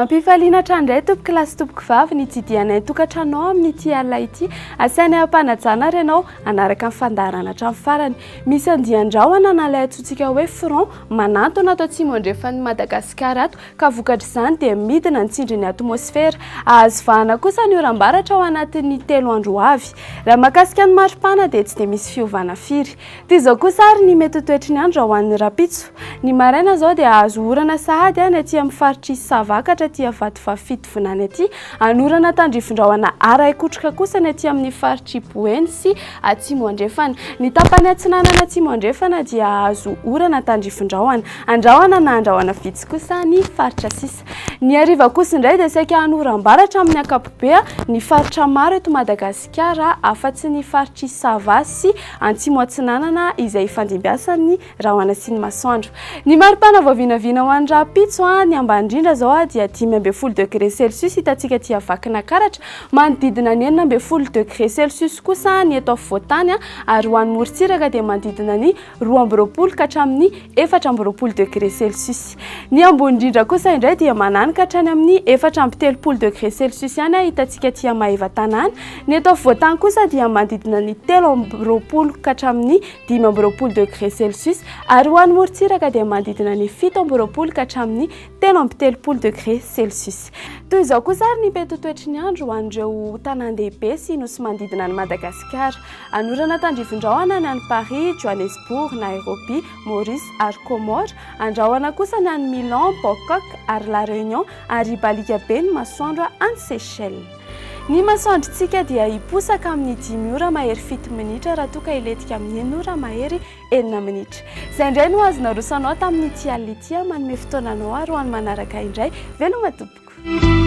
Ampifaliana trandray tompoko lasy tompoko vavy ny tsidianay tokantranao amin'ity alina ity asainay ampanajana ary ianao anaraka ny fandaharana hatramin'ny farany. Misy andian-drahona nalay antsontsika hoe front manantona ato atsimo andrefan'ny Madagasikara ato ka vokatr'izany dia midina ny tsindrin'ny atmosfera. Ahazo vahana kosa ny oram-baratra ao anatin'ny 3 andro avy. Raha mahakasika ny maripana dia tsy dia misy fiovana firy. Ty izao kosa ary ny mety toetry ny andro ho an'ny rapitso. Ny maraina izao dia ahazo orana sahady any aty amin'ny faritry Savakatra aty Avatovafito vonany aty, anorana tandrifin-drahona Araikotroka kosa ny aty amin'ny faritry Boeny sy atsimo andrefana. Ny tapany atsinanana atsimo andrefana dia ahazo orana tandrifin-drahona, andrahona na andrahona vitsy kosa ny faritra sisa. Ny hariva kosa indray dia saika anoram-baratra amin'ny ankapobea ny faritra maro eto Madagasikara afa-tsy ny faritry Sava sy Antsimo atsinanana izay ifandimbiasan'ny rahona sy ny masoandro. Ny maripana voavinavina ho an'ny rapitso ny ambany indrindra zao dia 10 degré Celsius hitantsika aty Vakina Karatra, manodidina ny 9 degré Celsius kosa ny eto afovoantany ary ho an'ny morontsiraka dia manodidina ny 12 ka hatramin'ny 14 degré Celsius. Ny ambony indrindra kosa indray dia mananika hatrany amin'ny 14 degré Celsius ihany hitantsika aty Maheva-Tanàna. Ny eto afovoantany kosa dia manodidina ny 13 ka hatramin'ny 15 degré Celsius ary ho an'ny morontsiraka dia manodidina ny 17 ka hatramin'ny 13 degré Celsius. Toy izao kosa ary ny petotoetry ny andro ho an'ireo tanan-dehibe sy nosy manodidina ny Madagasikara. Anorana tandrifin-drahona ny any Paris, Johannesburg, Nairobi, Maurice ary Comore. Andrahona kosa ny any Milan, Bangkok ary La Réunion ary balika be ny masoandro any Seychelles. Ny masoandrontsika dia hiposaka amin'ny 10 ora mahery 7 minitra raha toa ka hiletika amin'ny 1 ora mahery 9 minitra. Izay indray no azona rosanao tamin'ity alina ity manome fotoananao ary ho an'ny manaraka indray. Veloma tompoko.